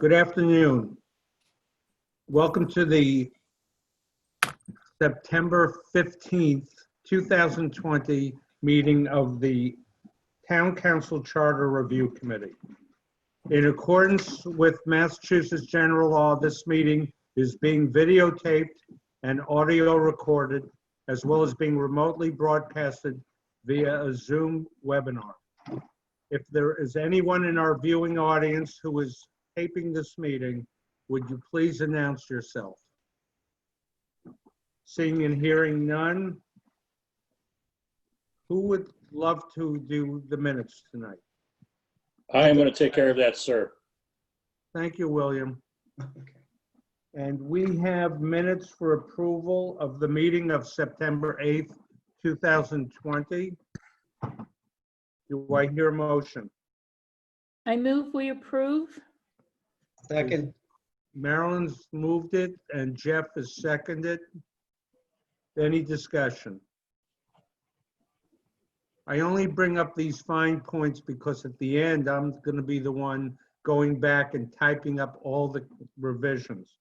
Good afternoon. Welcome to the September 15th, 2020 meeting of the Town Council Charter Review Committee. In accordance with Massachusetts General Law, this meeting is being videotaped and audio recorded, as well as being remotely broadcasted via a Zoom webinar. If there is anyone in our viewing audience who is taping this meeting, would you please announce yourself? Seeing and hearing none, who would love to do the minutes tonight? I am going to take care of that, sir. Thank you, William. And we have minutes for approval of the meeting of September 8th, 2020. Do I hear a motion? I move we approve. Second. Marilyn's moved it and Jeff has seconded. Any discussion? I only bring up these fine points because at the end, I'm going to be the one going back and typing up all the revisions.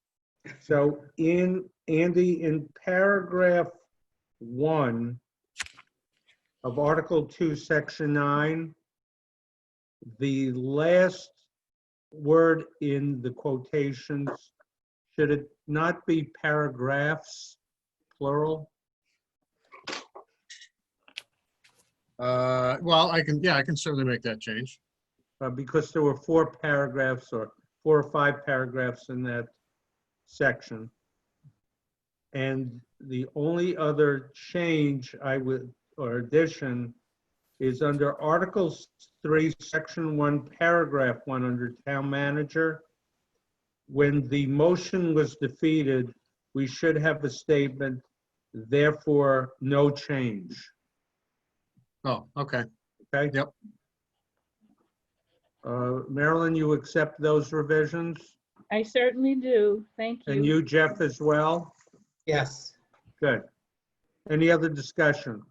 So Andy, in paragraph 1 of Article 2, Section 9, the last word in the quotations, should it not be paragraphs, plural? Well, I can certainly make that change. Because there were 4 paragraphs or 4 or 5 paragraphs in that section. And the only other change or addition is under Article 3, Section 1, Paragraph 1 under Town Manager. When the motion was defeated, we should have a statement, therefore, no change. Oh, okay. Okay? Yep. Marilyn, you accept those revisions? I certainly do. Thank you. And you, Jeff, as well? Yes. Good. Any other discussion?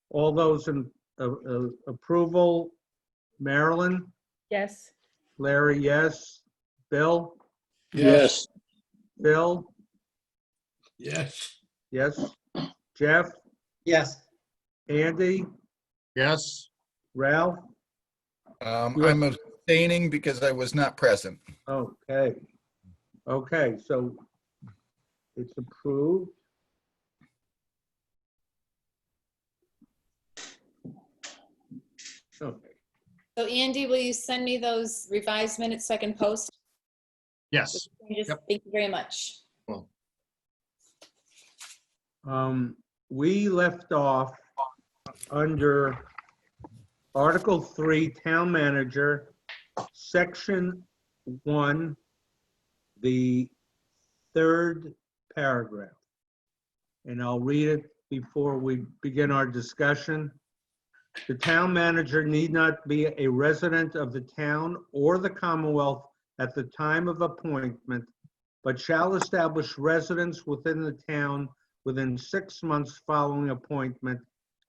All those in approval? Marilyn? Yes. Larry, yes. Bill? Yes. Bill? Yes. Yes. Jeff? Yes. Andy? Yes. Ralph? I'm abstaining because I was not present. Okay. Okay, so it's approved. Okay. So Andy, will you send me those revised minutes so I can post? Yes. Changes? Yep. Thank you very much. Well, We left off under Article 3, Town Manager, Section 1, the 3rd paragraph. And I'll read it before we begin our discussion. The town manager need not be a resident of the town or the Commonwealth at the time of appointment, but shall establish residence within the town within 6 months following appointment,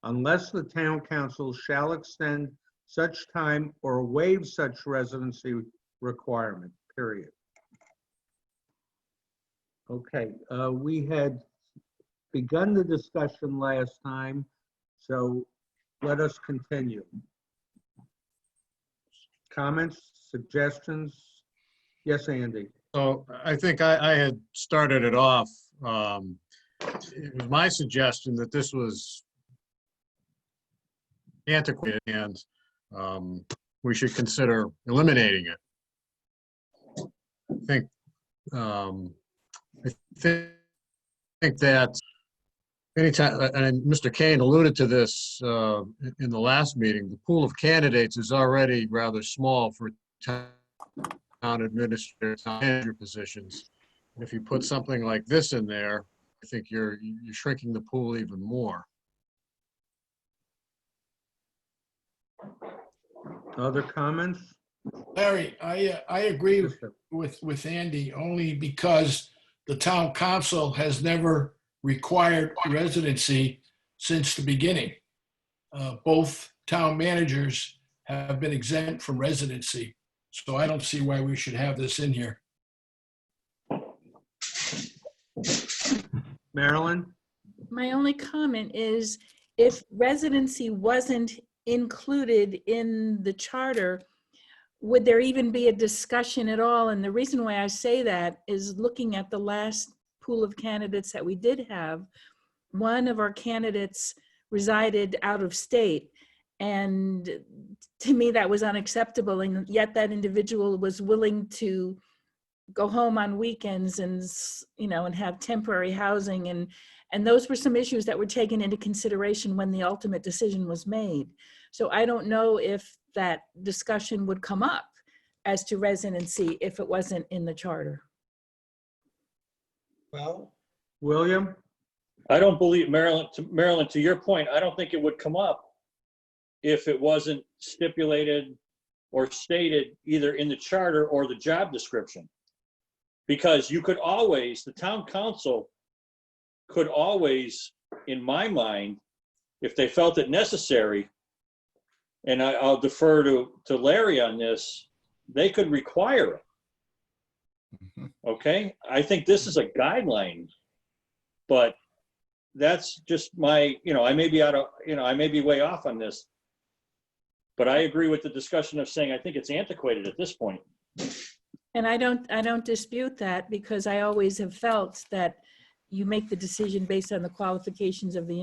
unless the town council shall extend such time or waive such residency requirement, period. Okay, we had begun the discussion last time, so let us continue. Comments, suggestions? Yes, Andy. so I think I had started it off. It was my suggestion that this was antiquated and we should consider eliminating it. I think that anytime, and Mr. Kane alluded to this in the last meeting, the pool of candidates is already rather small for town administrator, town manager positions. If you put something like this in there, I think you're shrinking the pool even more. Other comments? Larry, I agree Yes, sir. with Andy only because the town council has never required residency since the beginning. Both town managers have been exempt from residency. So I don't see why we should have this in here. Marilyn? My only comment is if residency wasn't included in the charter, would there even be a discussion at all? And the reason why I say that is looking at the last pool of candidates that we did have, one of our candidates resided out of state. And to me, that was unacceptable. And yet that individual was willing to go home on weekends and, and have temporary housing. And those were some issues that were taken into consideration when the ultimate decision was made. So I don't know if that discussion would come up as to residency if it wasn't in the charter. Well, William? I don't believe, Marilyn, to your point, I don't think it would come up if it wasn't stipulated or stated either in the charter or the job description. Because you could always, the town council could always, in my mind, if they felt it necessary, and I'll defer to Larry on this, they could require it. Okay? I think this is a guideline, but that's just my, I may be I may be way off on this, but I agree with the discussion of saying I think it's antiquated at this point. And I don't dispute that, because I always have felt that you make the decision based on the qualifications of the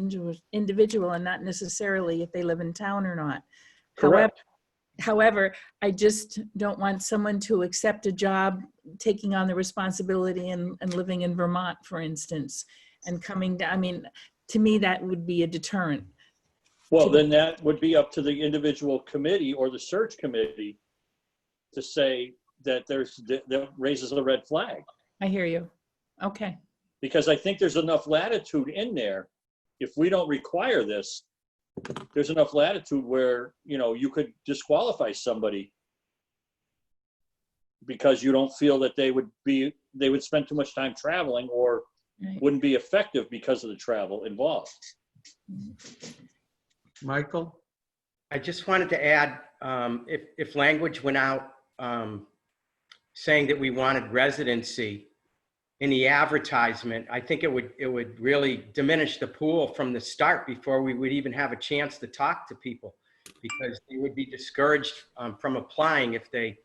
individual and not necessarily if they live in town or not. Correct. However, I just don't want someone to accept a job taking on the responsibility and living in Vermont, for instance, and coming down. I mean, to me, that would be a deterrent. Well, then that would be up to the individual committee or the search committee to say that that raises a red flag. I hear you. Okay. Because I think there's enough latitude in there. If we don't require this, there's enough latitude where, you could disqualify somebody because you don't feel that they would spend too much time traveling or Right. wouldn't be effective because of the travel involved. Michael? I just wanted to add, if language went out saying that we wanted residency in the advertisement, I think it would really diminish the pool from the start before we would even have a chance to talk to people, because they would be discouraged from applying if they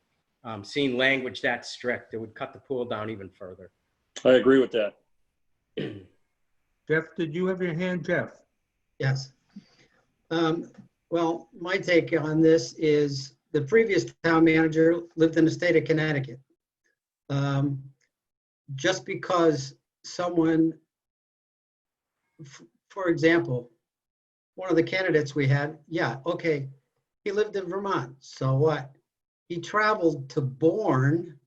seen language that strict. It would cut the pool down even further. I agree with that. Jeff, did you have your hand, Jeff? Yes. Well, my take on this is the previous town manager lived in the state of Connecticut. Just because someone, for example, one of the candidates we had, yeah, okay, he lived in Vermont, so what? He traveled to Bourne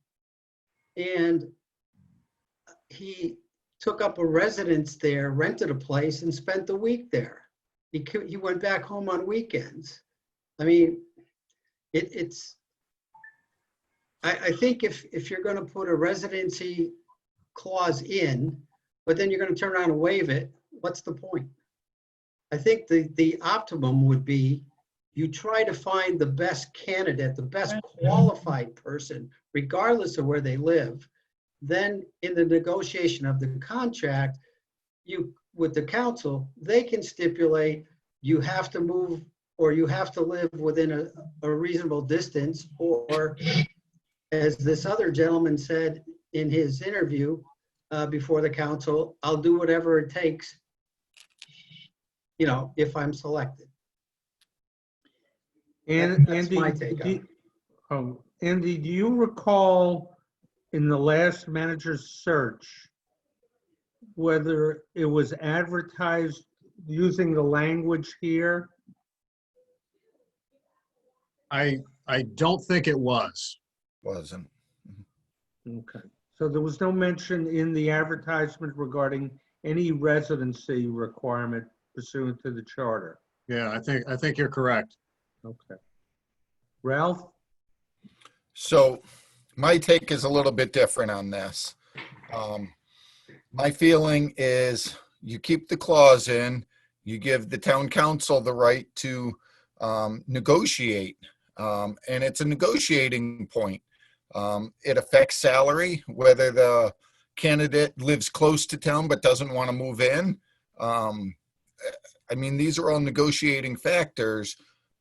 and he took up a residence there, rented a place and spent the week there. He went back home on weekends. I mean, I think if you're going to put a residency clause in, but then you're going to turn around and waive it, what's the point? I think the optimum would be you try to find the best candidate, the best qualified person, regardless of where they live. Then in the negotiation of the contract, with the council, they can stipulate you have to move or you have to live within a reasonable distance, or as this other gentleman said in his interview before the council, I'll do whatever it takes, if I'm selected. And That's Andy, my take on it. Andy, do you recall in the last manager's search whether it was advertised using the language here? I don't think it was. Wasn't. Okay, so there was no mention in the advertisement regarding any residency requirement pursuant to the charter. Yeah, I think you're correct. Okay. Ralph? So my take is a little bit different on this. My feeling is you keep the clause in, you give the town council the right to negotiate And it's a negotiating point. It affects salary, whether the candidate lives close to town but doesn't want to move in. I mean, these are all negotiating factors.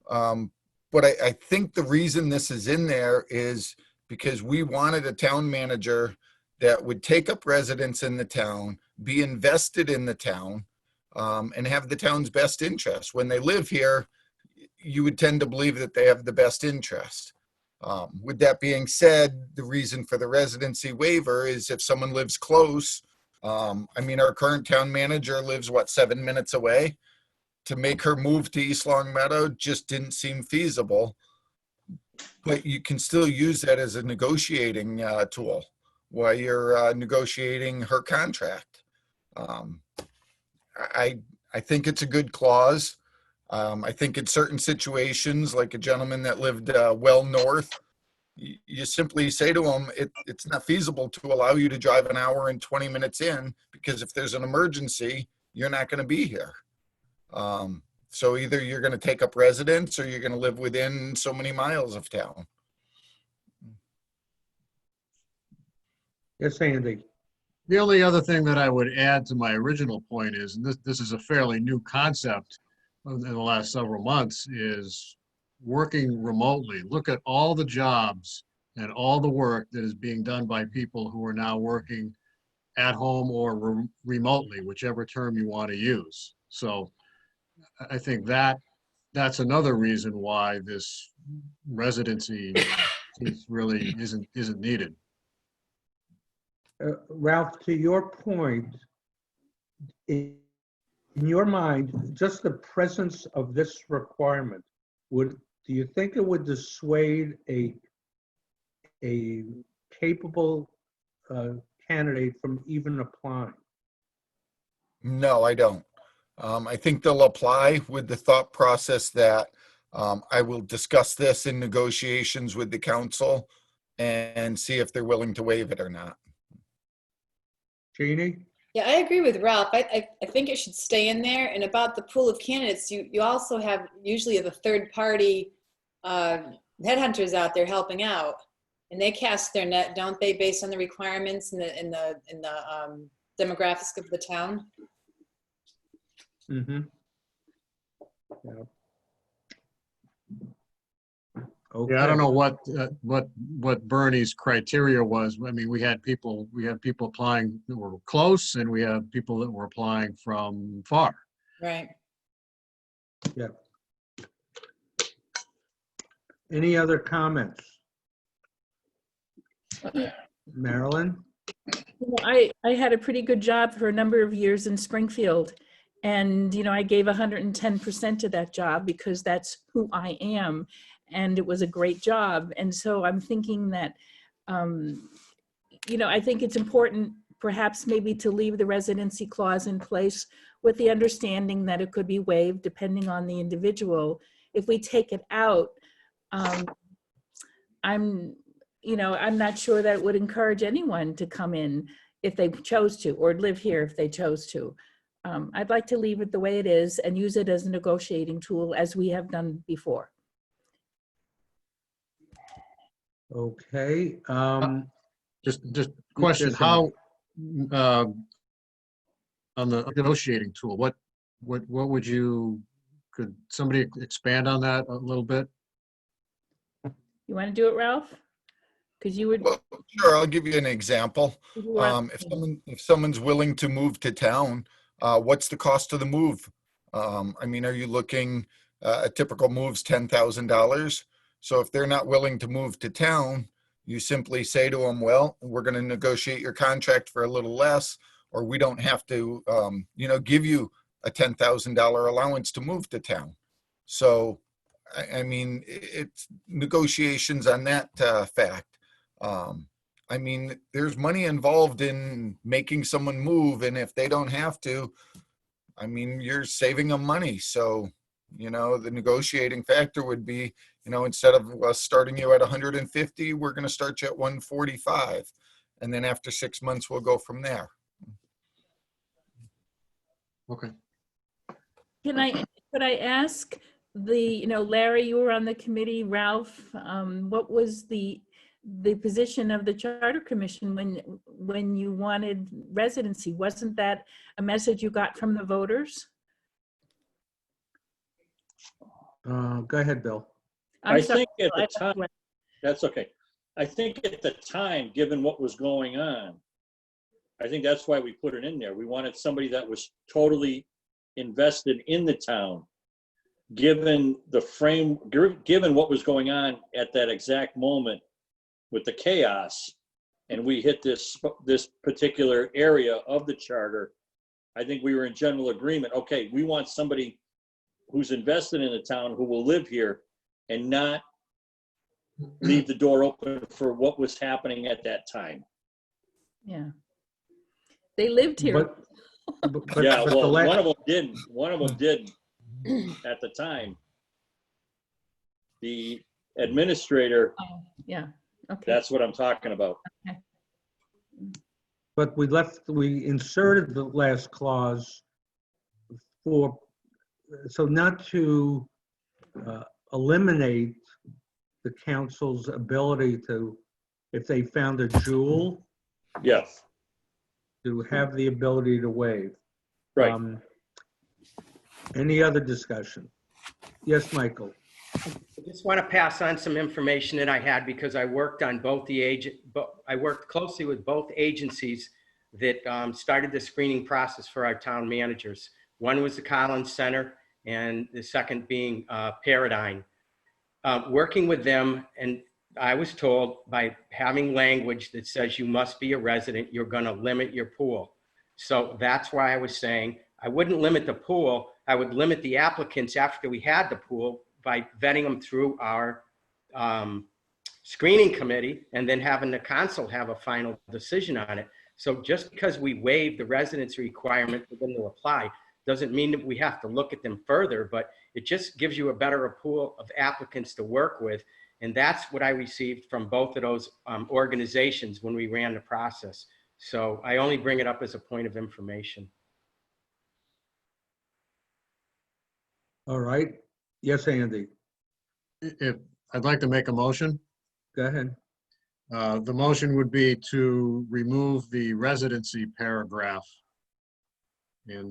But I think the reason this is in there is because we wanted a town manager that would take up residence in the town, be invested in the town, and have the town's best interest. When they live here, you would tend to believe that they have the best interest. With that being said, the reason for the residency waiver is if someone lives close. I mean, our current town manager lives, what, 7 minutes away? To make her move to East Long Meadow just didn't seem feasible. But you can still use that as a negotiating tool while you're negotiating her contract. I think it's a good clause. I think in certain situations, like a gentleman that lived well north, you simply say to him, it's not feasible to allow you to drive an hour and 20 minutes in, because if there's an emergency, you're not going to be here. So either you're going to take up residence or you're going to live within so many miles of town. Yes, Andy. The only other thing that I would add to my original point is, and this is a fairly new concept in the last several months, is working remotely. Look at all the jobs and all the work that is being done by people who are now working at home or remotely, whichever term you want to use. So I think that's another reason why this residency piece really isn't needed. Ralph, to your point, in your mind, just the presence of this requirement, do you think it would dissuade a capable candidate from even applying? No, I don't. I think they'll apply with the thought process that I will discuss this in negotiations with the council and see if they're willing to waive it or not. Jeannie? Yeah, I agree with Ralph. I think it should stay in there. And about the pool of candidates, you also have usually the third party headhunters out there helping out, and they cast their net, don't they, based on the requirements and the demographics of the town? Mm-hmm. Yeah. Okay. Yeah, I don't know what Bernie's criteria was. I mean, we had people applying that were close, and we have people that were applying from far. Right. Any other comments? Marilyn? I had a pretty good job for a number of years in Springfield. And, I gave 110% to that job because that's who I am. And it was a great job. And so I'm thinking that, I think it's important perhaps maybe to leave the residency clause in place with the understanding that it could be waived depending on the individual. If we take it out, I'm not sure that it would encourage anyone to come in if they chose to, or live here if they chose to. I'd like to leave it the way it is and use it as a negotiating tool as we have done before. Okay. Just question, Yes, how, on the negotiating tool, what would could somebody expand on that a little bit? You want to do it, Ralph? Because you would. Well, sure, I'll give you an example. you want- If someone's willing to move to town, what's the cost of the move? I mean, are you looking, a typical move's $10,000? So if they're not willing to move to town, you simply say to them, well, we're going to negotiate your contract for a little less, or we don't have to, give you a $10,000 allowance to move to town. So, I mean, it's negotiations on that fact. I mean, there's money involved in making someone move, and if they don't have to, I mean, you're saving them money. So, the negotiating factor would be, instead of us starting you at 150, we're going to start you at 145. And then after 6 months, we'll go from there. Okay. Could I ask Larry, you were on the committee, Ralph, what was the position of the Charter Commission when you wanted residency? Wasn't that a message you got from the voters? Go ahead, Bill. I'm I sorry. think at the time, that's okay. I think at the time, given what was going on, I think that's why we put it in there. We wanted somebody that was totally invested in the town, given what was going on at that exact moment with the chaos, and we hit this particular area of the charter. I think we were in general agreement. Okay, we want somebody who's invested in the town, who will live here and not leave the door open for what was happening at that time. Yeah. They lived here. Yeah, but well, the one of them didn't. One of them didn't at the time. The administrator, Oh, yeah, okay. that's what I'm talking about. But we inserted the last clause so not to eliminate the council's ability to, if they found a jewel, Yes, to have the ability to waive. right. Any other discussion? Yes, Michael. I just want to pass on some information that I had because I worked on I worked closely with both agencies that started the screening process for our town managers. One was the Collins Center and the second being Paradigm. Working with them, and I was told by having language that says you must be a resident, you're going to limit your pool. So that's why I was saying I wouldn't limit the pool. I would limit the applicants after we had the pool by vetting them through our screening committee and then having the council have a final decision on it. So just because we waive the residency requirement for them to apply doesn't mean that we have to look at them further, but it just gives you a better pool of applicants to work with. And that's what I received from both of those organizations when we ran the process. So I only bring it up as a point of information. All right. Yes, Andy. If, I'd like to make a motion. Go ahead. The motion would be to remove the residency paragraph in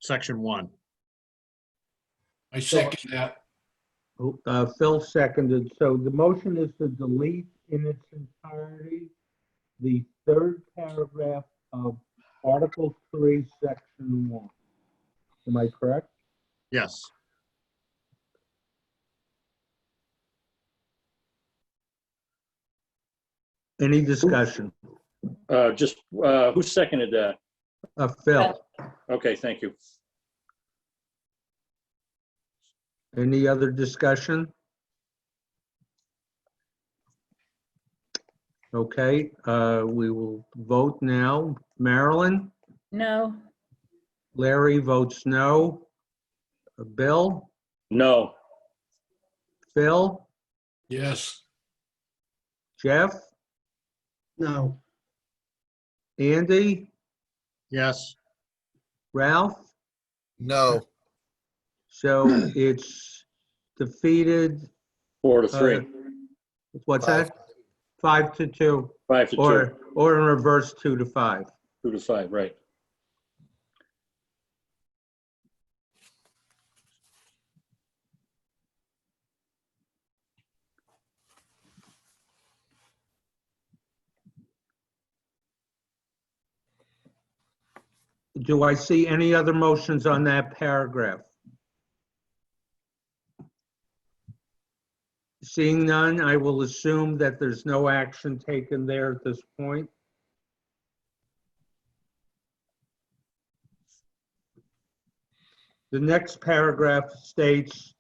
section 1. I second that. Phil seconded. So the motion is to delete in its entirety the third paragraph of Article 3, Section 1. Am I correct? Yes. Any discussion? Who seconded that? Phil, Okay, thank you. any other discussion? Okay, we will vote now. Marilyn? No, Larry votes no. Bill? No, Phil? Yes. Jeff? No, Andy? Yes. Ralph? No, So it's defeated. 4-3, What's Five. that? 5-2, 5-2, or in reverse, 2-5. 2-5, right. Do I see any other motions on that paragraph? Seeing none, I will assume that there's no action taken there at this point. The next paragraph states,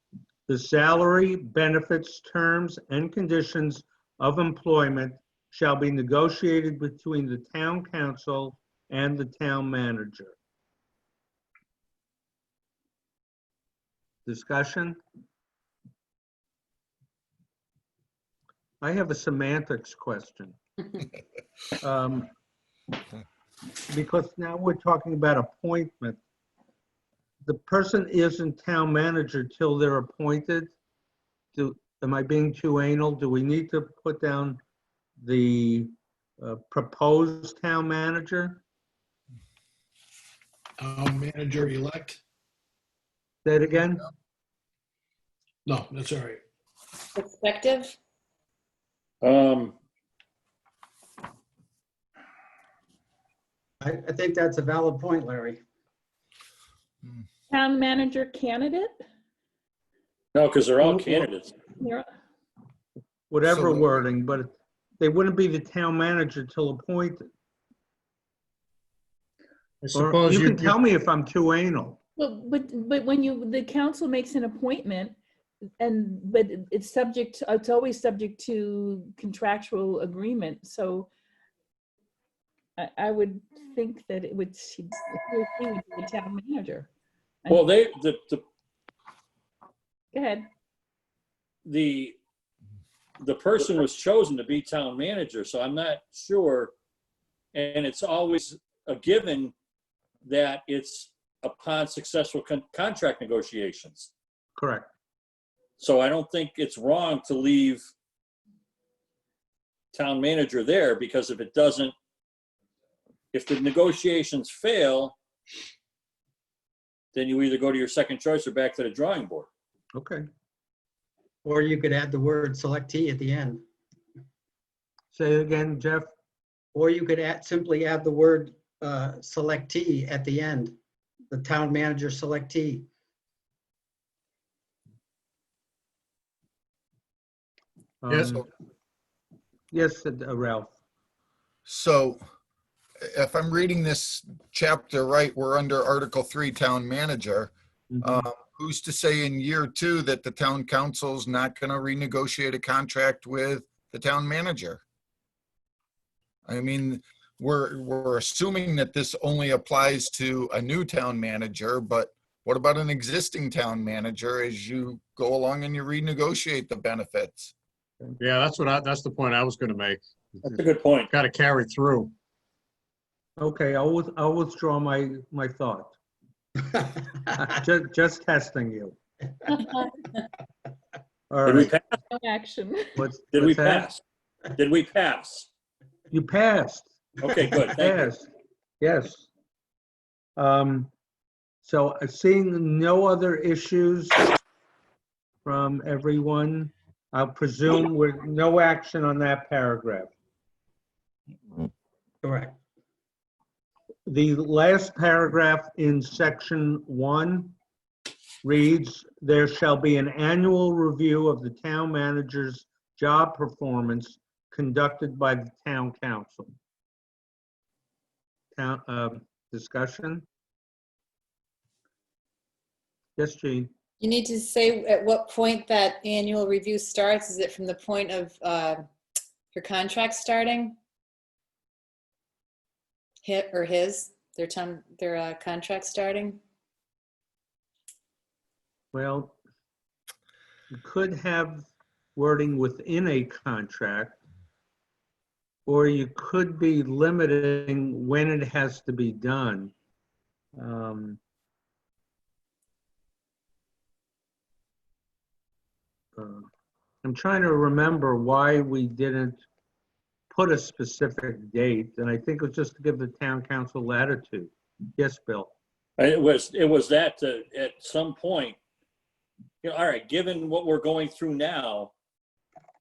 the salary, benefits, terms, and conditions of employment shall be negotiated between the town council and the town manager. Discussion? I have a semantics question. Because now we're talking about appointment. the person isn't town manager till they're appointed. Am I being too anal? Do we need to put down the proposed town manager? Manager-elect? Say it again? No, that's all right. Perspective? I think that's a valid point, Larry. Town manager candidate? No, because they're all candidates. You're- Whatever So- wording, but they wouldn't be the town manager till appointed. I Or suppose you can tell me if I'm too anal. Well, but when the council makes an appointment, but it's always subject to contractual agreement, so I would think that it would, he would be the town manager. Well, Go ahead. the person was chosen to be town manager, so I'm not sure. And it's always a given that it's upon successful contract negotiations. Correct. So I don't think it's wrong to leave town manager there, because if the negotiations fail, then you either go to your second choice or back to the drawing board. Okay. Or you could add the word selectee at the end. Say it again, Jeff. Or you could simply add the word selectee at the end, the town manager selectee. Yes. Yes, Ralph. So if I'm reading this chapter right, we're under Article 3, Town Manager. Who's to say in year 2 that the town council's not going to renegotiate a contract with the town manager? I mean, we're assuming that this only applies to a new town manager, but what about an existing town manager as you go along and you renegotiate the benefits? Yeah, that's the point I was going to make. That's a good point. Got to carry through. Okay, I'll withdraw my thought. Just testing you. All Did we right. pass? No action. Did we what's that? pass? Did we pass? You passed. Okay, good. Thank you. Yes. So seeing no other issues from everyone, I'll presume with no action on that paragraph. Correct. The last paragraph in section 1 reads, "There shall be an annual review of the town manager's job performance conducted by the town council." Discussion? Yes, Jean? You need to say at what point that annual review starts. Is it from the point of her contract starting? Their contract starting? Well, you could have wording within a contract, or you could be limiting when it has to be done. I'm trying to remember why we didn't put a specific date, and I think it was just to give the town council latitude. Yes, Bill? It was that at some point, all right, given what we're going through now,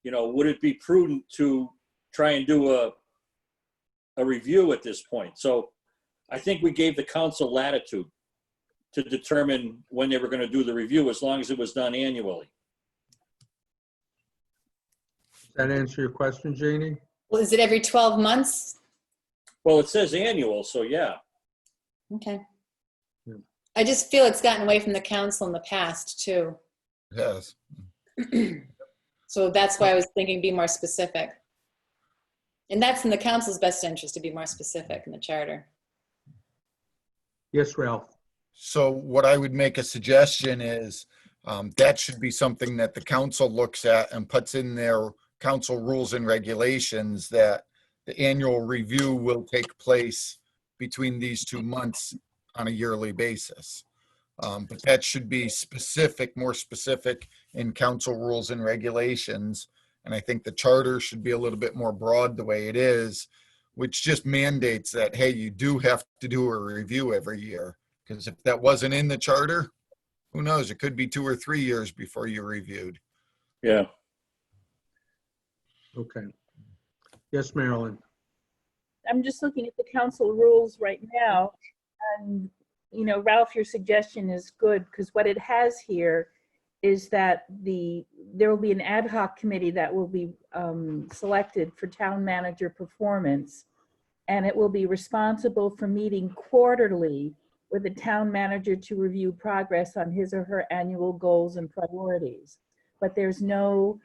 would it be prudent to try and do a review at this point? So I think we gave the council latitude to determine when they were going to do the review, as long as it was done annually. Does that answer your question, Janie? Well, is it every 12 months? Well, it says annual, so yeah. Okay. Yeah. I just feel it's gotten away from the council in the past too. Yes. So that's why I was thinking be more specific. And that's in the council's best interest to be more specific in the charter. Yes, Ralph? So what I would make a suggestion is that should be something that the council looks at and puts in their council rules and regulations, that the annual review will take place between these 2 months on a yearly basis. But that should be specific, more specific in council rules and regulations. And I think the charter should be a little bit more broad the way it is, which just mandates that, hey, you do have to do a review every year. Because if that wasn't in the charter, who knows? It could be 2 or 3 years before you reviewed. Yeah. Okay. Yes, Marilyn. I'm just looking at the council rules right now. And, you know, Ralph, your suggestion is good because what it has here is that there will be an ad hoc committee that will be selected for town manager performance. And it will be responsible for meeting quarterly with the town manager to review progress on his or her annual goals and priorities. But there's no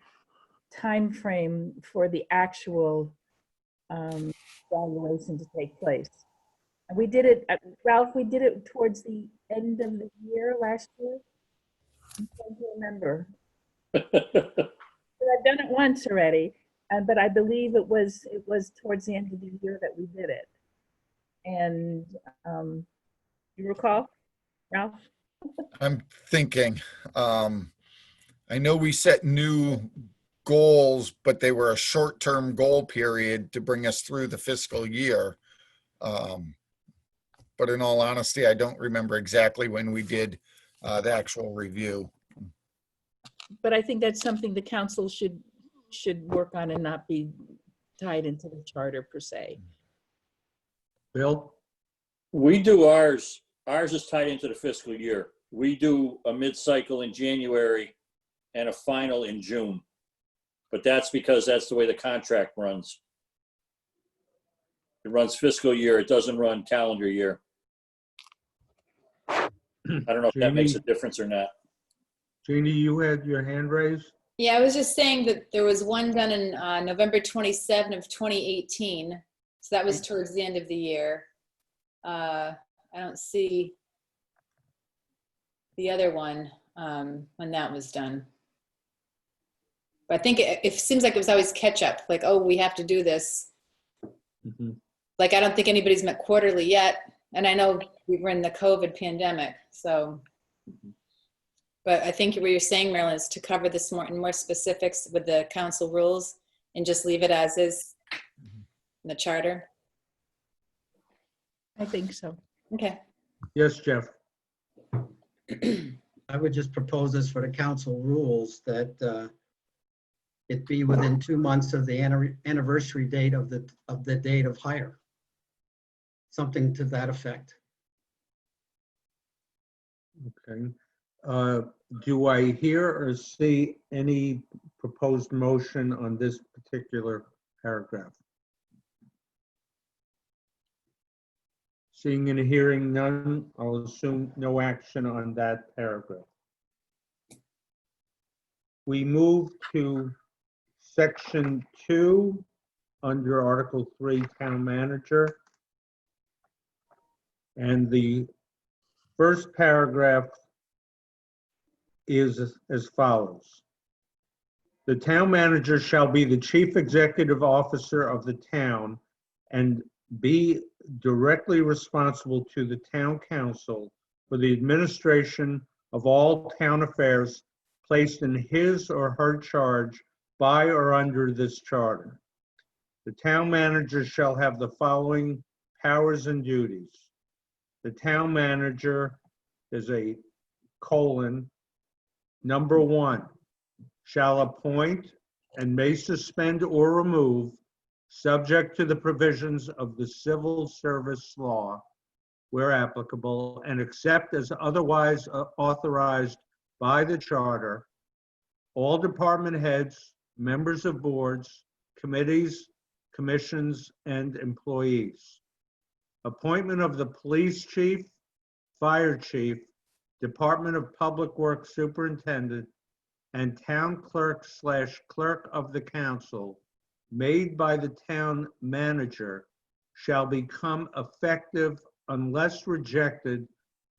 time frame for the actual evaluation to take place. And we did it, Ralph, we did it towards the end of the year last year. I'm trying to remember. But I've done it once already, but I believe it was towards the end of the year that we did it. And you recall, Ralph? I'm thinking, I know we set new goals, but they were a short-term goal period to bring us through the fiscal year. But in all honesty, I don't remember exactly when we did the actual review. But I think that's something the council should work on and not be tied into the charter per se. Bill? We do ours. Ours is tied into the fiscal year. We do a mid-cycle in January and a final in June. But that's because that's the way the contract runs. It runs fiscal year. It doesn't run calendar year. I don't know if that makes a difference or not. Jeannie, you had your hand raised? Yeah, I was just saying that there was one done in November 27 of 2018. So that was towards the end of the year. I don't see the other one when that was done. But I think it seems like it was always catch up. Like, oh, we have to do this. Mm-hmm. Like, I don't think anybody's met quarterly yet. And I know we were in the COVID pandemic. So, but I think what you're saying, Marilyn, is to cover this more specifics with the council rules and just leave it as is in the charter. I think so. Okay. Yes, Jeff. I would just propose this for the council rules that it be within 2 months of the anniversary date of the date of hire. Something to that effect. Okay. Do I hear or see any proposed motion on this particular paragraph? Seeing and hearing none, I'll assume no action on that paragraph. We move to section 2 under Article 3, Town Manager. And the first paragraph is as follows. The town manager shall be the chief executive officer of the town and be directly responsible to the town council for the administration of all town affairs placed in his or her charge by or under this charter. The town manager shall have the following powers and duties. The town manager is a colon. Number 1, shall appoint and may suspend or remove, subject to the provisions of the civil service law, where applicable, and except as otherwise authorized by the charter, all department heads, members of boards, committees, commissions, and employees. Appointment of the police chief, fire chief, Department of Public Works superintendent, and town clerk/clerk of the council made by the town manager shall become effective unless rejected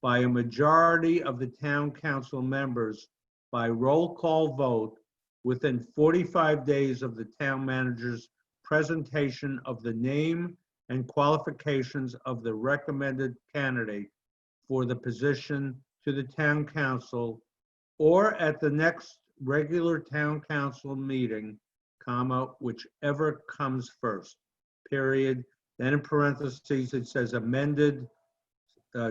by a majority of the town council members by roll call vote within 45 days of the town manager's presentation of the name and qualifications of the recommended candidate for the position to the town council or at the next regular town council meeting, comma, whichever comes first, period. Then in parentheses, it says amended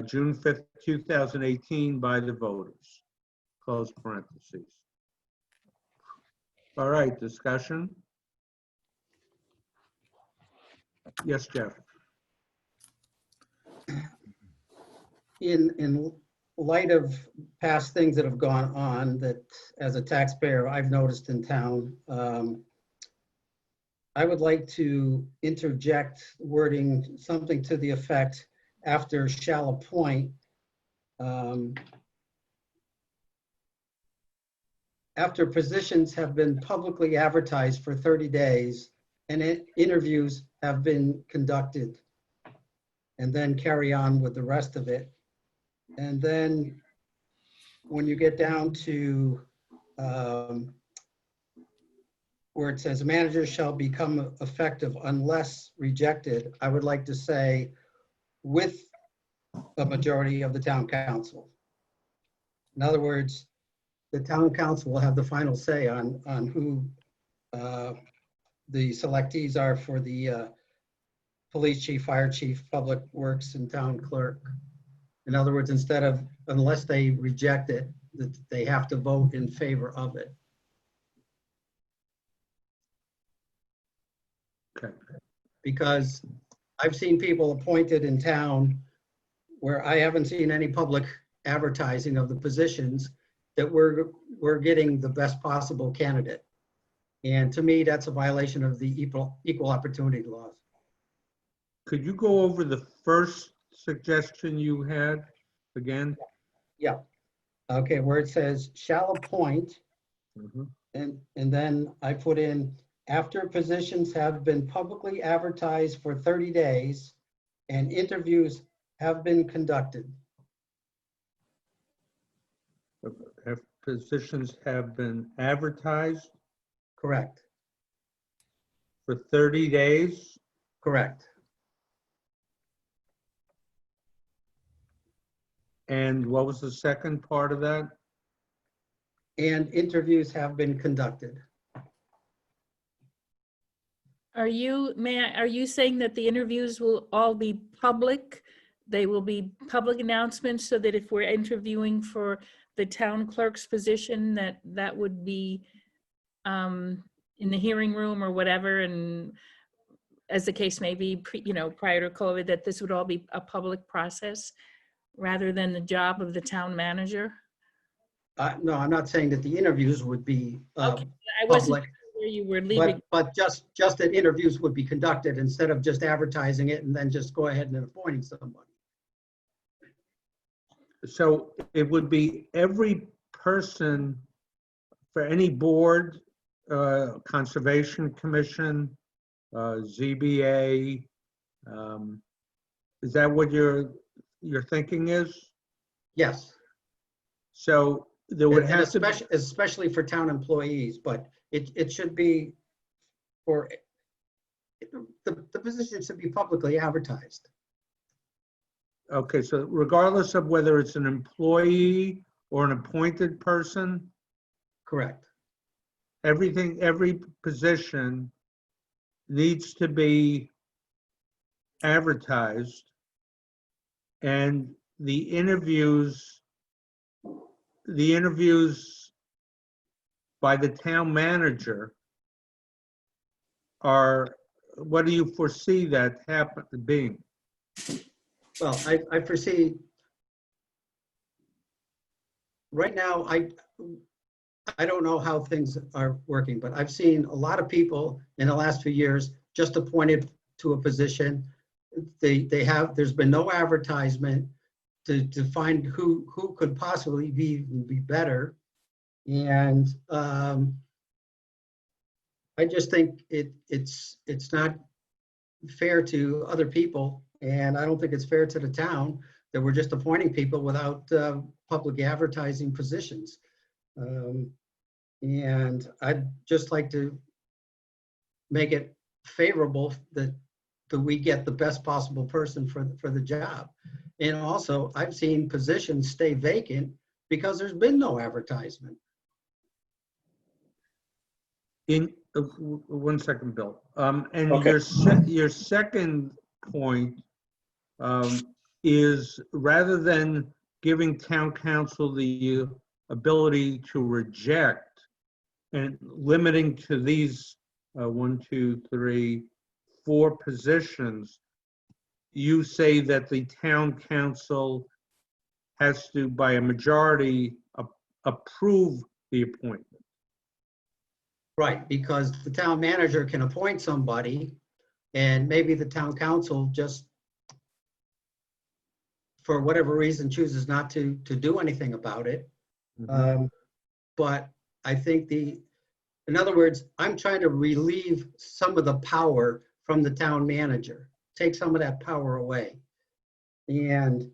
June 5th, 2018 by the voters. Close parentheses. All right, discussion? Yes, Jeff. In light of past things that have gone on that as a taxpayer I've noticed in town, I would like to interject wording, something to the effect after shall appoint. After positions have been publicly advertised for 30 days and interviews have been conducted, and then carry on with the rest of it. And then when you get down to where it says managers shall become effective unless rejected, I would like to say with a majority of the town council. In other words, the town council will have the final say on who the selectees are for the police chief, fire chief, public works, and town clerk. In other words, instead of, unless they reject it, that they have to vote in favor of it. Okay. Because I've seen people appointed in town where I haven't seen any public advertising of the positions that we're getting the best possible candidate. And to me, that's a violation of the equal opportunity laws. Could you go over the first suggestion you had again? Yeah. Okay, where it says shall appoint, Mhm. and then I put in after positions have been publicly advertised for 30 days and interviews have been conducted. If positions have been advertised Correct, for 30 days, correct. and what was the second part of that? And interviews have been conducted. Are you saying that the interviews will all be public? They will be public announcements so that if we're interviewing for the town clerk's position, that would be in the hearing room or whatever, and as the case may be, prior to COVID, that this would all be a public process rather than the job of the town manager? No, I'm not saying that the interviews would be Okay, I wasn't public, sure where you were leaving. but just that interviews would be conducted instead of just advertising it and then just go ahead and appointing somebody. So it would be every person for any board, Conservation Commission, ZBA. Is that what your thinking is? Yes. So there would And have to be, especially for town employees, but it should be for, the position should be publicly advertised. okay, so regardless of whether it's an employee or an appointed person, Correct. every position needs to be advertised, and the interviews by the town manager are, what do you foresee that being? Well, I foresee, right now, I don't know how things are working, but I've seen a lot of people in the last few years just appointed to a position. There's been no advertisement to find who could possibly be better. And I just think it's not fair to other people, and I don't think it's fair to the town that we're just appointing people without public advertising positions. And I'd just like to make it favorable that do we get the best possible person for the job? And also, I've seen positions stay vacant because there's been no advertisement. In, one second, Bill. And Okay. your second point is rather than giving town council the ability to reject and limiting to these 1, 2, 3, 4 positions, you say that the town council has to, by a majority, approve the appointment. Right, because the town manager can appoint somebody and maybe the town council just, for whatever reason, chooses not to do anything about it. But I think in other words, I'm trying to relieve some of the power from the town manager, take some of that power away. And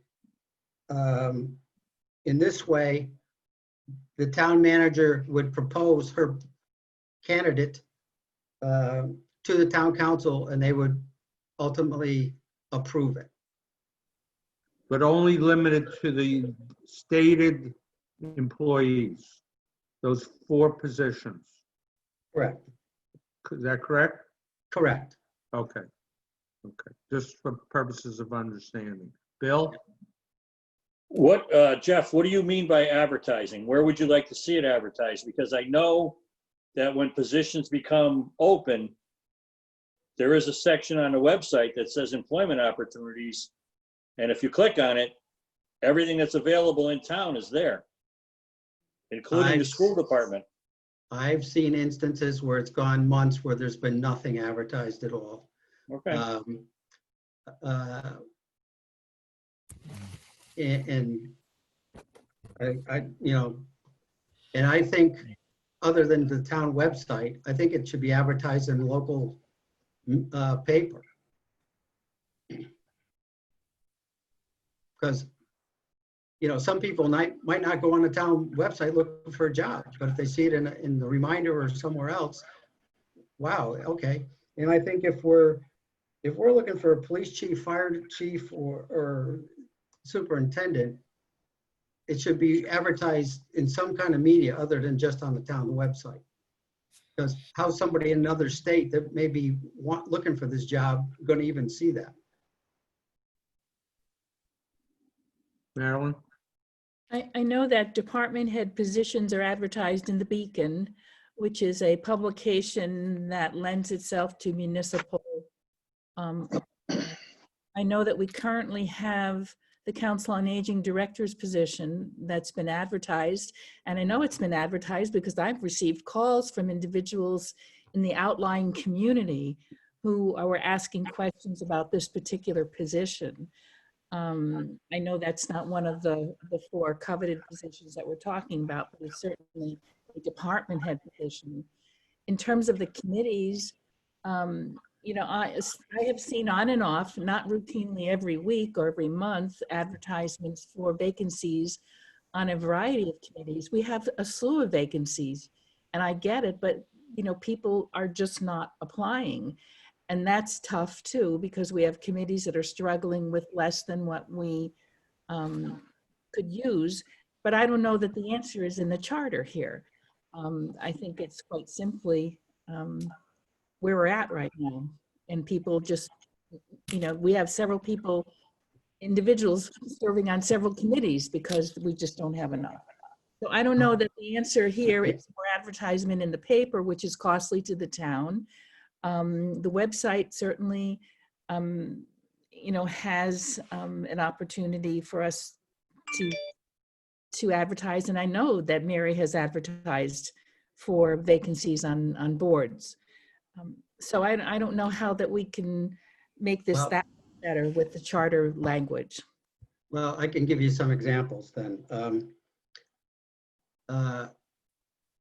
in this way, the town manager would propose her candidate to the town council and they would ultimately approve it. But only limited to the stated employees, those 4 positions. Correct. Is that correct? Correct. Okay. Okay, just for purposes of understanding. Bill? What, Jeff, what do you mean by advertising? Where would you like to see it advertised? Because I know that when positions become open, there is a section on the website that says employment opportunities. And if you click on it, everything that's available in town is there, including the school department. I've seen instances where it's gone months where there's been nothing advertised at all. Okay. And I, you know, and I think other than the town website, I think it should be advertised in local paper. Because, you know, some people might not go on the town website looking for a job, but if they see it in the reminder or somewhere else, wow, okay. And I think if we're looking for a police chief, fire chief, or superintendent, it should be advertised in some kind of media other than just on the town website. Because how's somebody in another state that may be looking for this job going to even see that? Marilyn? I know that department head positions are advertised in the Beacon, which is a publication that lends itself to municipal. I know that we currently have the Council on Aging Director's position that's been advertised. And I know it's been advertised because I've received calls from individuals in the outlying community who were asking questions about this particular position. I know that's not one of the 4 coveted positions that we're talking about, but it's certainly a department head position. In terms of the committees, you know, I have seen on and off, not routinely every week or every month, advertisements for vacancies on a variety of committees. We have a slew of vacancies, and I get it, but, you know, people are just not applying. And that's tough too, because we have committees that are struggling with less than what we could use. But I don't know that the answer is in the charter here. I think it's quite simply where we're at right now. And people just, you know, we have several people, individuals serving on several committees because we just don't have enough. So I don't know that the answer here is more advertisement in the paper, which is costly to the town. The website certainly, you know, has an opportunity for us to advertise. And I know that Mary has advertised for vacancies on boards. So I don't know how that we can make this that better with the charter language. Well, I can give you some examples then.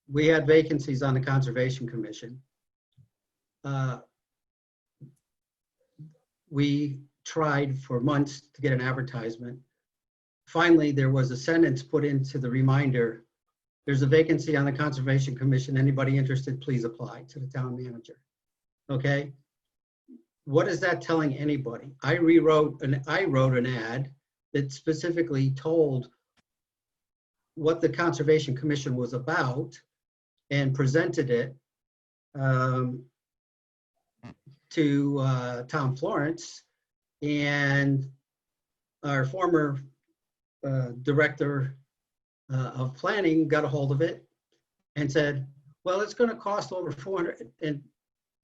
We had vacancies on the Conservation Commission. We tried for months to get an advertisement. Finally, there was a sentence put into the reminder, there's a vacancy on the Conservation Commission. Anybody interested, please apply, to the town manager. Okay. what is that telling anybody? I wrote an ad that specifically told what the Conservation Commission was about and presented it to Tom Florence, and our former director of planning got a hold of it and said, well, it's going to cost over 400, and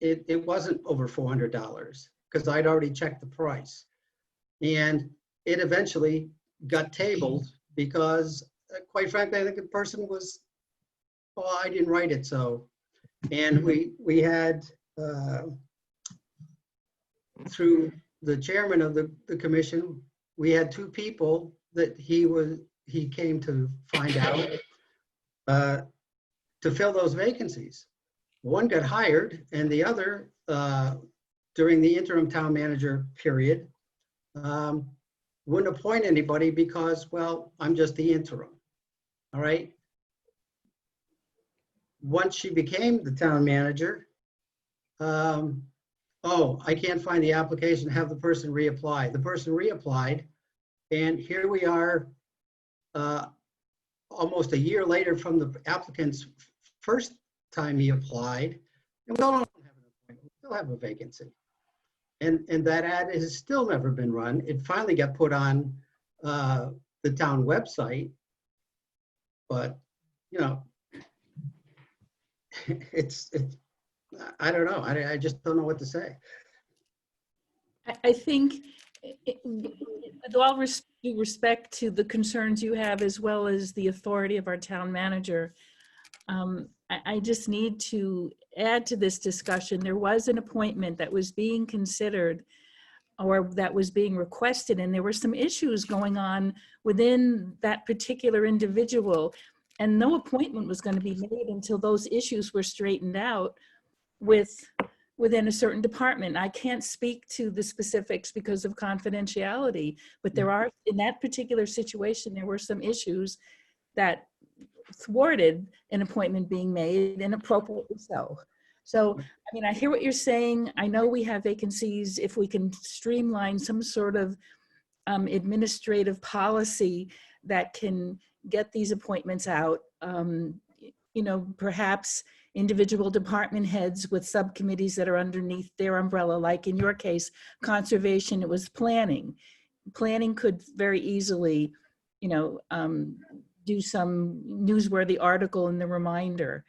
it wasn't over $400 because I'd already checked the price. And it eventually got tabled because, quite frankly, I think the person was, well, I didn't write it, so. And we had, through the chairman of the commission, we had two people that he came to find out to fill those vacancies. One got hired, and the other, during the interim town manager period, wouldn't appoint anybody because, well, I'm just the interim. All right. Once she became the town manager, oh, I can't find the application, have the person reapply. The person reapplied, and here we are almost a year later from the applicant's first time he applied, and we still don't have an appointment. We still have a vacancy. And that ad has still never been run. It finally got put on the town website, but you know, it's I don't know. I just don't know what to say. I think, with all due respect to the concerns you have, as well as the authority of our town manager, I just need to add to this discussion. There was an appointment that was being considered or that was being requested, and there were some issues going on within that particular individual, and no appointment was going to be made until those issues were straightened out within a certain department. I can't speak to the specifics because of confidentiality, but there are, in that particular situation, there were some issues that thwarted an appointment being made, and appropriately so. So, I mean, I hear what you're saying. I know we have vacancies. If we can streamline some sort of administrative policy that can get these appointments out, you know, perhaps individual department heads with subcommittees that are underneath their umbrella, like in your case, conservation, it was planning. Planning could very easily, you know, do some newsworthy article in the reminder.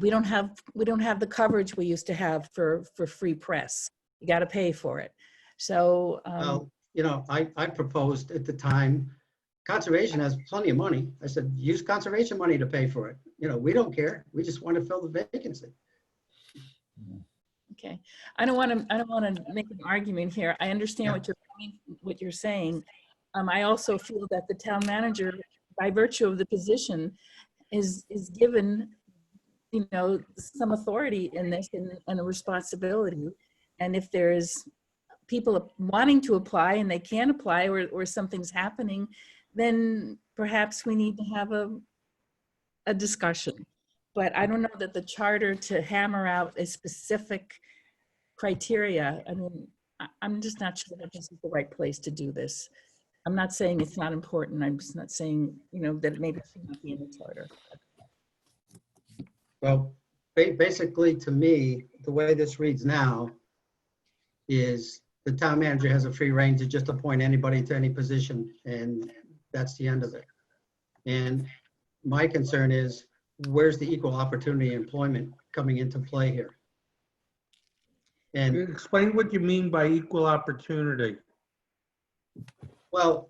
We don't have the coverage we used to have for free press. You got to pay for it. So, Well, you know, I proposed at the time, conservation has plenty of money. I said, use conservation money to pay for it. You know, we don't care. We just want to fill the vacancy. okay, I don't want to make an argument here. I understand what you're saying. I also feel that the town manager, by virtue of the position, is given, you know, some authority in this and a responsibility. And if there's people wanting to apply and they can't apply, or something's happening, then perhaps we need to have a discussion. But I don't know that the charter to hammer out a specific criteria, I mean, I'm just not sure that this is the right place to do this. I'm not saying it's not important. I'm just not saying, you know, that maybe it should not be in the charter. Well, basically, to me, the way this reads now is the town manager has a free rein to just appoint anybody to any position, and that's the end of it. And my concern is, where's the equal opportunity employment coming into play here? And Explain what you mean by equal opportunity. well,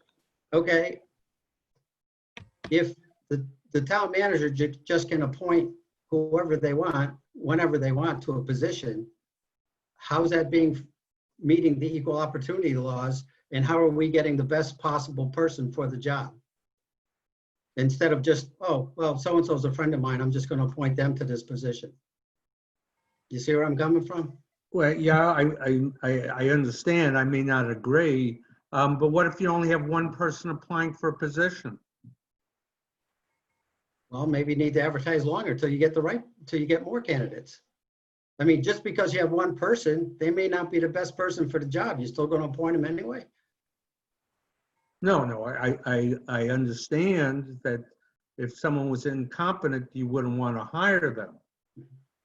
okay, if the town manager just can appoint whoever they want, whenever they want, to a position, how's that meeting the equal opportunity laws, and how are we getting the best possible person for the job? Instead of just, oh, well, so-and-so's a friend of mine, I'm just going to appoint them to this position. You see where I'm coming from? Well, yeah, I understand. I may not agree, but what if you only have one person applying for a position? Well, maybe you need to advertise longer till you get more candidates. I mean, just because you have one person, they may not be the best person for the job. You're still going to appoint them anyway. No, I understand that if someone was incompetent, you wouldn't want to hire them.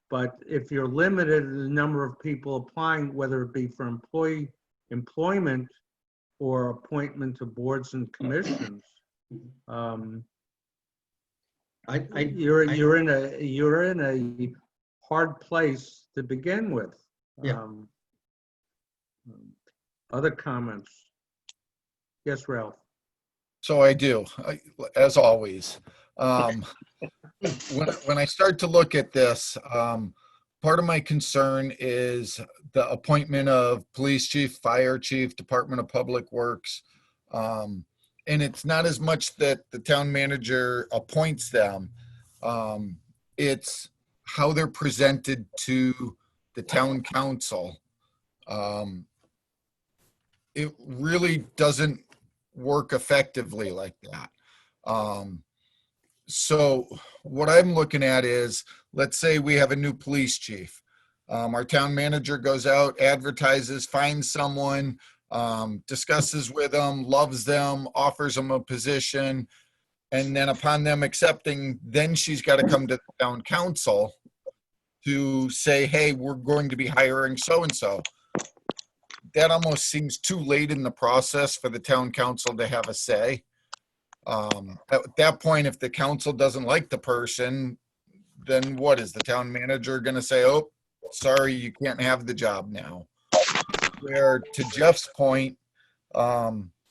But if you're limited in the number of people applying, whether it be for employment or appointment to boards and commissions, you're in a hard place to begin with. Yeah. Other comments? Yes, Ralph. So I do, as always. When I start to look at this, part of my concern is the appointment of police chief, fire chief, Department of Public Works. And it's not as much that the town manager appoints them. It's how they're presented to the town council. It really doesn't work effectively like that. So what I'm looking at is, let's say we have a new police chief. Our town manager goes out, advertises, finds someone, discusses with them, loves them, offers them a position. And then upon them accepting, then she's got to come to the town council to say, hey, we're going to be hiring so-and-so. That almost seems too late in the process for the town council to have a say. At that point, if the council doesn't like the person, then what is the town manager going to say? Oh, sorry, you can't have the job now. Where to Jeff's point,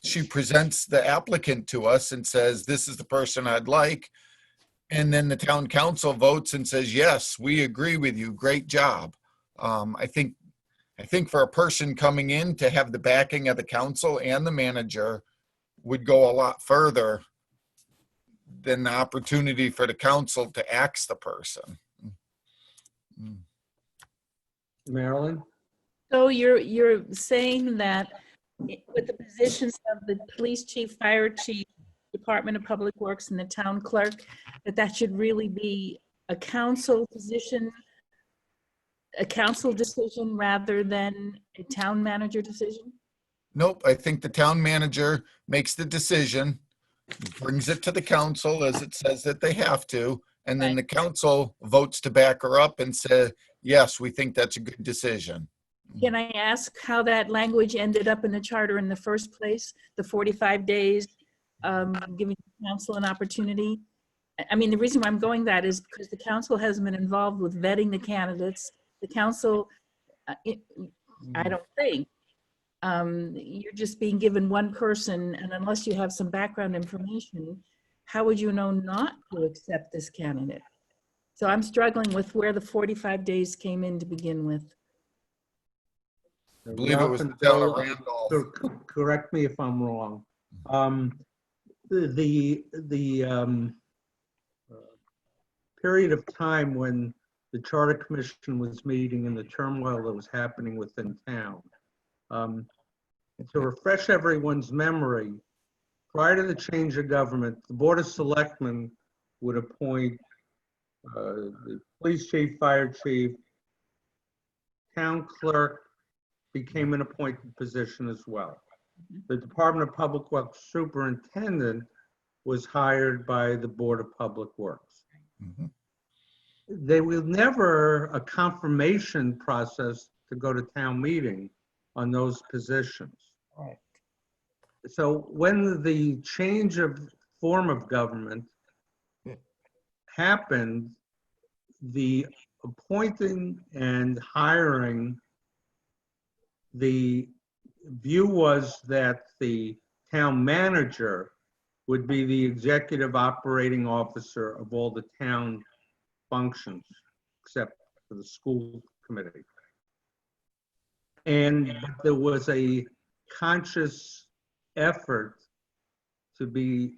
she presents the applicant to us and says, this is the person I'd like. And then the town council votes and says, yes, we agree with you. Great job. I think for a person coming in to have the backing of the council and the manager would go a lot further than the opportunity for the council to axe the person. Marilyn? So you're saying that with the positions of the police chief, fire chief, Department of Public Works, and the town clerk, that should really be a council position, a council decision rather than a town manager decision? Nope, I think the town manager makes the decision, brings it to the council as it says that they have to, and then the council votes to back her up and say, yes, we think that's a good decision. Can I ask how that language ended up in the charter in the first place? The 45 days, giving the council an opportunity? I mean, the reason why I'm going that is because the council hasn't been involved with vetting the candidates. The council, I don't think, you're just being given one person, and unless you have some background information, how would you know not to accept this candidate? So I'm struggling with where the 45 days came in to begin with. I believe it was the town of Randolph. Correct me if I'm wrong. The period of time when the Charter Commission was meeting and the turmoil that was happening within town. To refresh everyone's memory, prior to the change of government, the Board of Selectmen would appoint the police chief, fire chief, town clerk became an appointed position as well. The Department of Public Works superintendent was hired by the Board of Public Works. There was never a confirmation process to go to town meeting on those positions. Right. So when the change of form of government happened, the appointing and hiring, the view was that the town manager would be the executive operating officer of all the town functions, except for the school committee. And there was a conscious effort to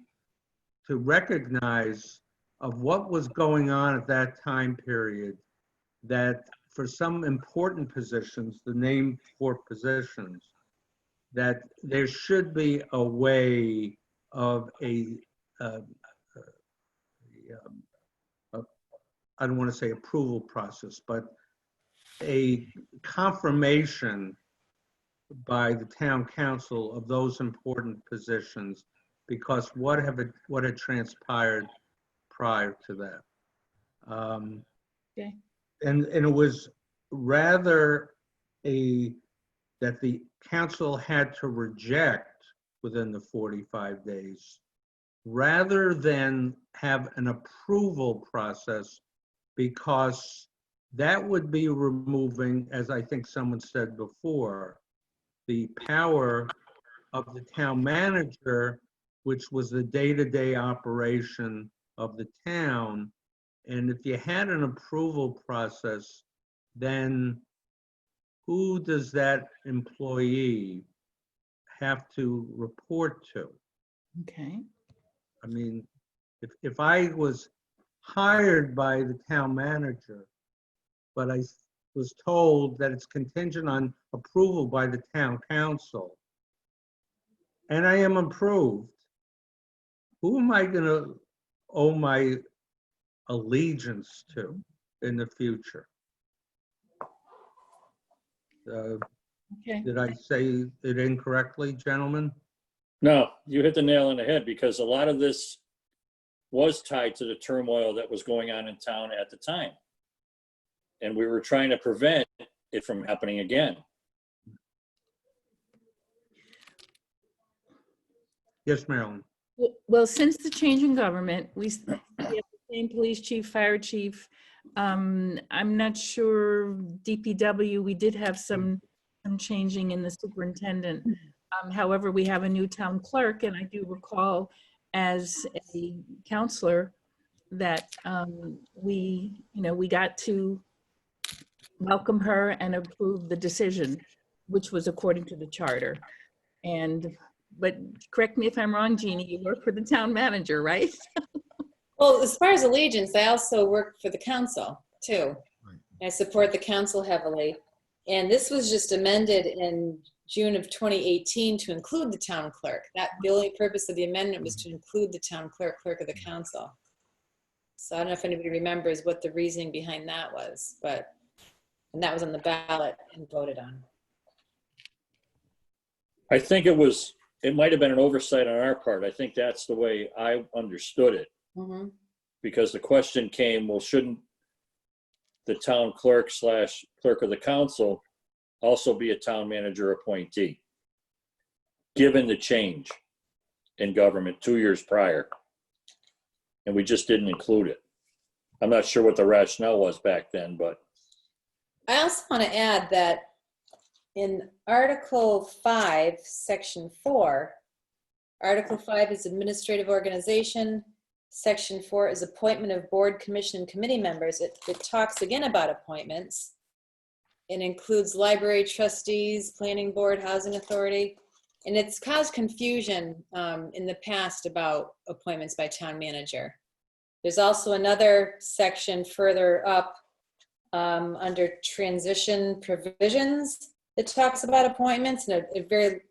recognize of what was going on at that time period, that for some important positions, the named four positions, that there should be a way of I don't want to say approval process, but a confirmation by the town council of those important positions, because what had transpired prior to that. Okay. And it was rather that the council had to reject within the 45 days, rather than have an approval process, because that would be removing, as I think someone said before, the power of the town manager, which was the day-to-day operation of the town. And if you had an approval process, then who does that employee have to report to? Okay. I mean, if I was hired by the town manager, but I was told that it's contingent on approval by the town council, and I am approved, who am I going to owe my allegiance to in the future? Okay. Did I say it incorrectly, gentlemen? No, you hit the nail on the head, because a lot of this was tied to the turmoil that was going on in town at the time. And we were trying to prevent it from happening again. Yes, Marilyn. Well, since the change in government, we have the same police chief, fire chief. I'm not sure DPW, we did have some changing in the superintendent. However, we have a new town clerk, and I do recall as a counselor that we got to welcome her and approve the decision, which was according to the charter. But correct me if I'm wrong, Jeannie, you work for the town manager, right? Well, as far as allegiance, I also work for the council too. Right. I support the council heavily. And this was just amended in June of 2018 to include the town clerk. The only purpose of the amendment was to include the town clerk, clerk of the council. So I don't know if anybody remembers what the reasoning behind that was, and that was on the ballot and voted on. I think it might have been an oversight on our part. I think that's the way I understood it. Mm-hmm. Because the question came, well, shouldn't the town clerk / clerk of the council also be a town manager appointee, given the change in government 2 years prior? And we just didn't include it. I'm not sure what the rationale was back then, but. I also want to add that in Article 5, Section 4, Article 5 is administrative organization. Section 4 is appointment of board, commission, and committee members. It talks again about appointments. It includes library trustees, planning board, housing authority. And it's caused confusion in the past about appointments by town manager. There's also another section further up under transition provisions that talks about appointments, and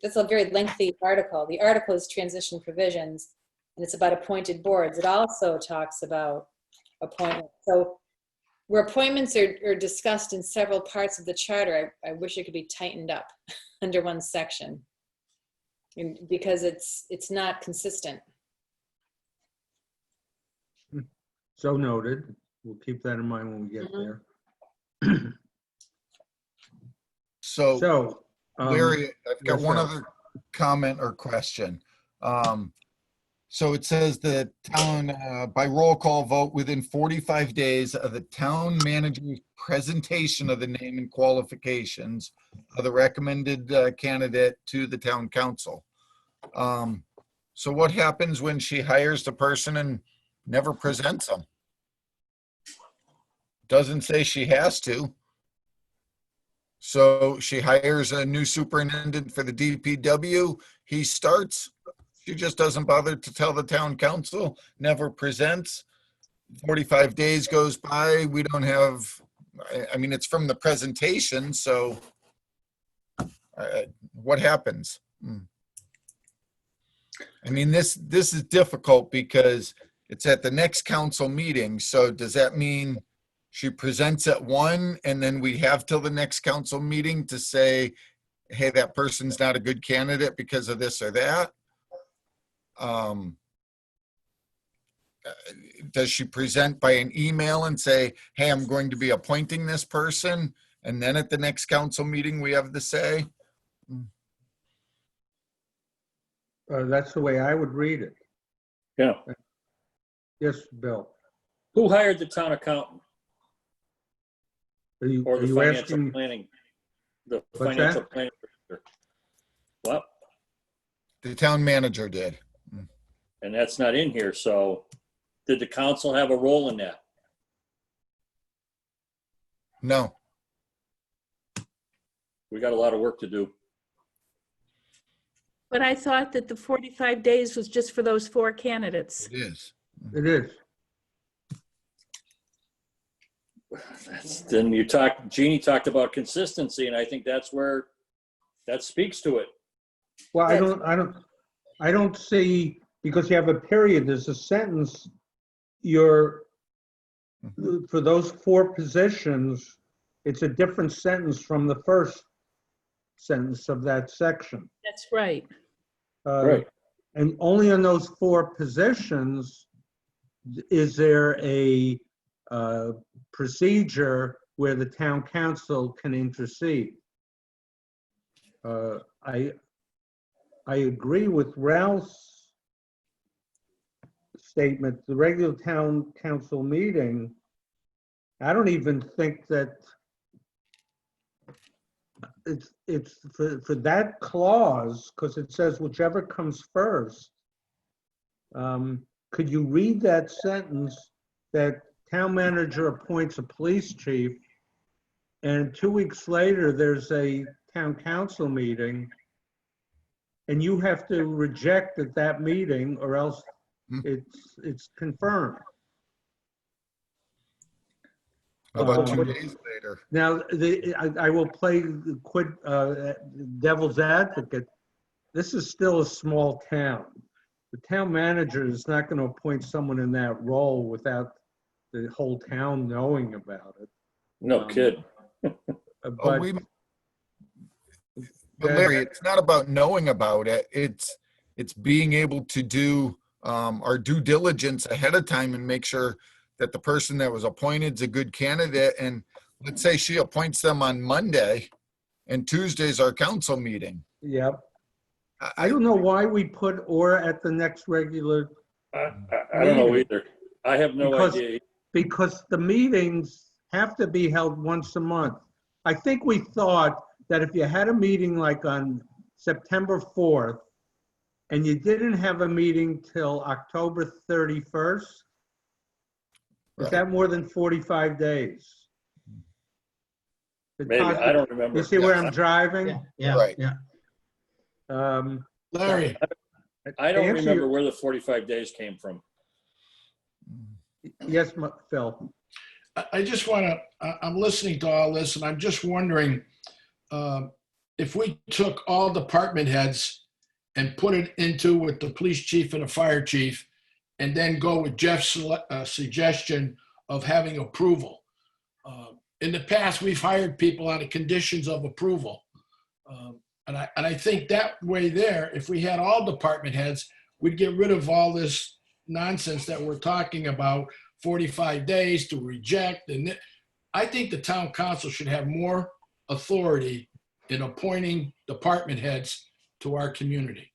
that's a very lengthy article. The article is transition provisions, and it's about appointed boards. It also talks about appointments. So where appointments are discussed in several parts of the charter, I wish it could be tightened up under one section, because it's not consistent. So noted. We'll keep that in mind when we get Mhm. there. So So, Larry, I've got yes, one sir. other comment or question. So it says that town, by roll call vote within 45 days of the town manager's presentation of the name and qualifications of the recommended candidate to the town council. So what happens when she hires the person and never presents them? Doesn't say she has to. So she hires a new superintendent for the DPW. He starts. She just doesn't bother to tell the town council, never presents. 45 days goes by. We don't have, I mean, it's from the presentation. So what happens? I mean, this is difficult because it's at the next council meeting. So does that mean she presents at 1, and then we have till the next council meeting to say, hey, that person's not a good candidate because of this or that? Does she present by an email and say, hey, I'm going to be appointing this person, and then at the next council meeting, we have the say? That's the way I would read it. Yeah. Yes, Bill. Who hired the town accountant Are you, or are the you financial asking? planning? The What's financial that? planning. director? Well, The town manager did. and that's not in here, so did the council have a role in that? No, We got a lot of work to do. But I thought that the 45 days was just for those 4 candidates. it is. It is. Then Jeannie talked about consistency, and I think that's where that speaks to it. Well, I don't see, because you have a period, there's a sentence, for those 4 positions, it's a different sentence from the first sentence of that section. That's right. Right. And only on those 4 positions is there a procedure where the town council can intercede. I agree with Ralph's statement, the regular town council meeting, I don't even think that it's for that clause, because it says whichever comes first. Could you read that sentence that town manager appoints a police chief, and 2 weeks later, there's a town council meeting, and you have to reject at that meeting, or else it's confirmed. How about 2 What- days later? Now, I will play the devil's advocate. This is still a small town. The town manager is not going to appoint someone in that role without the whole town knowing about it. No kid. Oh, But But Larry, it's not about knowing about it. It's being able to do our due diligence ahead of time and make sure that the person that was appointed is a good candidate. And let's say she appoints them on Monday and Tuesday's our council meeting. Yep. I don't know why we put or at the next regular, I don't know Maybe. either. I have no Because- idea. because the meetings have to be held once a month. I think we thought that if you had a meeting like on September 4th, and you didn't have a meeting till October 31st, is Right. that more than 45 days? Maybe, I don't remember. You see where I'm driving? Yeah, Right. yeah. Larry, I don't To answer remember your- where the 45 days came from. Yes, Phil. I just want to, I'm listening to all this and I'm just wondering if we took all department heads and put it into with the police chief and the fire chief, and then go with Jeff's suggestion of having approval. In the past, we've hired people on the conditions of approval. And I think that way there, if we had all department heads, we'd get rid of all this nonsense that we're talking about, 45 days to reject. And I think the town council should have more authority in appointing department heads to our community.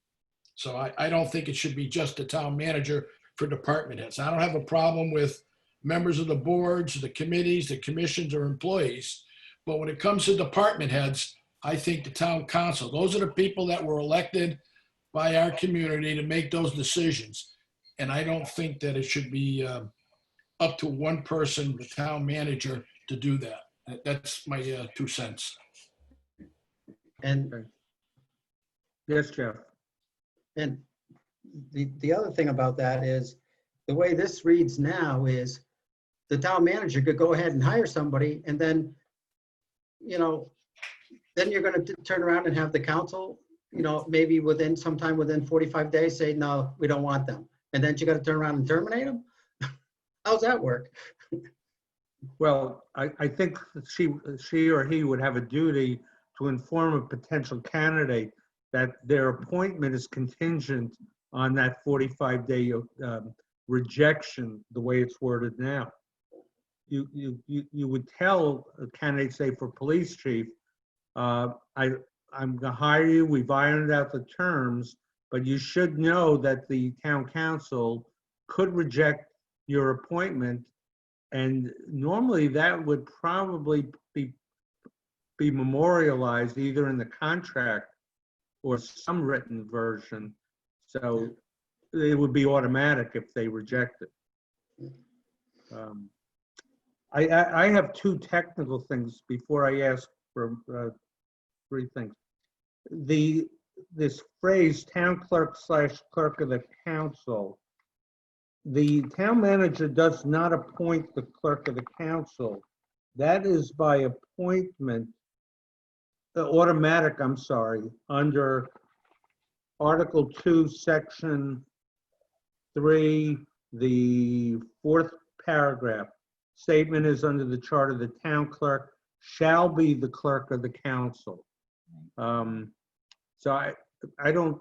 So I don't think it should be just the town manager for department heads. I don't have a problem with members of the boards, the committees, the commissions, or employees. But when it comes to department heads, I think the town council, those are the people that were elected by our community to make those decisions. And I don't think that it should be up to one person, the town manager, to do that. That's my 2 cents. And, Yes, Jeff. and the other thing about that is, the way this reads now is the town manager could go ahead and hire somebody, and then, then you're gonna turn around and have the council, maybe sometime within 45 days say, no, we don't want them. And then you gotta turn around and terminate them? How's that work? Well, I think that she or he would have a duty to inform a potential candidate that their appointment is contingent on that 45-day rejection, the way it's worded now. You would tell a candidate, say for police chief, I'm gonna hire you, we've ironed out the terms, but you should know that the town council could reject your appointment. And normally that would probably be memorialized either in the contract or some written version. So it would be automatic if they reject it. I have two technical things before I ask for three things. This phrase, town clerk / clerk of the council, the town manager does not appoint the clerk of the council. That is by appointment, automatic, I'm sorry, under Article 2, Section 3, the fourth paragraph. Statement is under the charter, the town clerk shall be the clerk of the council. So I don't,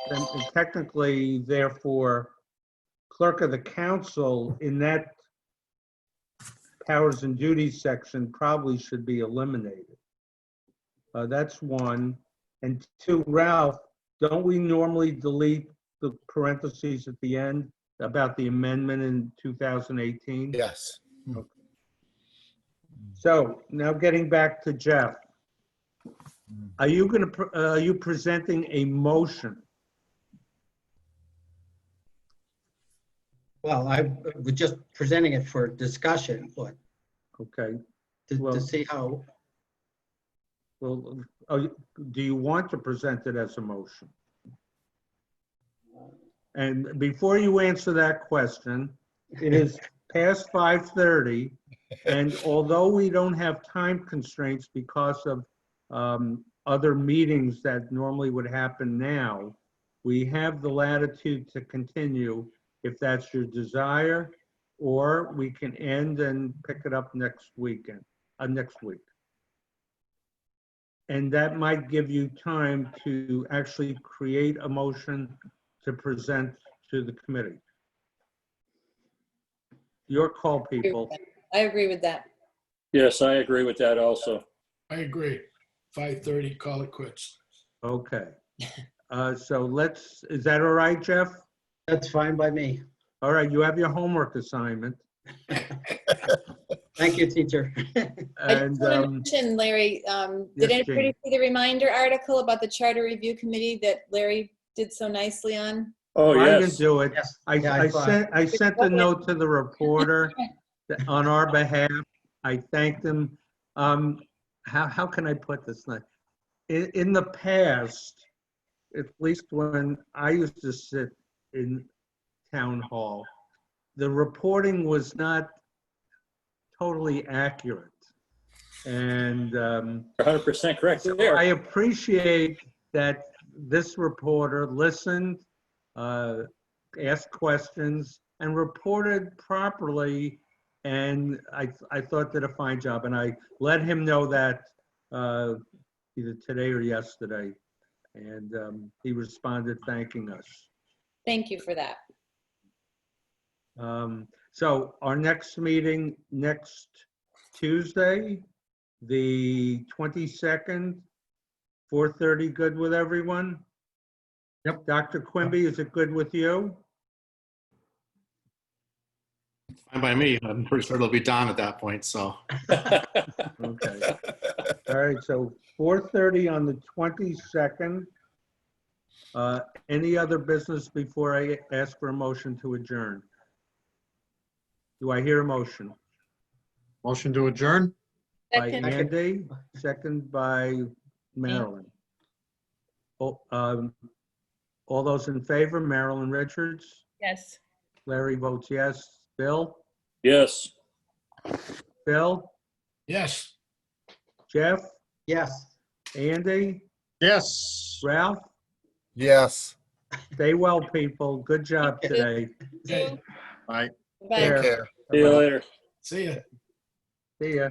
and technically, therefore, clerk of the council in that powers and duties section probably should be eliminated. That's one. And two, Ralph, don't we normally delete the parentheses at the end about the amendment in 2018? Yes. So now getting back to Jeff. Are you presenting a motion? Well, I was just presenting it for discussion, but Okay, to Well- see how, well, do you want to present it as a motion? And before you answer that question, it is past 5:30, and although we don't have time constraints because of other meetings that normally would happen now, we have the latitude to continue if that's your desire, or we can end and pick it up next week. And that might give you time to actually create a motion to present to the committee. Your call, people. I agree with that. Yes, I agree with that also. I agree. 5:30, call it quits. Okay. So is that all right, Jeff? that's fine by me. All right, you have your homework assignment. Thank you, teacher. I And just want to mention, Larry, did yes, anybody Jane. see the reminder article about the Charter Review Committee that Larry did so nicely on? Oh, I didn't yes. do it. Yes, I yeah, I saw it. sent a note to the reporter on our behalf. I thanked him. How can I put this? In the past, at least when I used to sit in town hall, the reporting was not totally accurate. And 100% correct so there. I appreciate that this reporter listened, asked questions, and reported properly. And I thought did a fine job. And I let him know that either today or yesterday. And he responded thanking us. Thank you for that. So our next meeting, next Tuesday, the 22nd, 4:30, good with everyone? Yep. Dr. Quimby, is it good with you? Fine by me. I'm pretty sure it'll be Don at that point, so. Okay. All right, so 4:30 on the 22nd. Any other business before I ask for a motion to adjourn? Do I hear a motion? Motion to adjourn? By Second. Andy, second by Marilyn. All those in favor, Marilyn Richards, Yes. Larry votes yes. Bill? Yes. Bill? Yes. Jeff? Yes. Andy? Yes. Ralph? Yes. Stay well, people. Good job today. Okay. Bye. Bye. Care. Take care. See you later. See ya. See ya.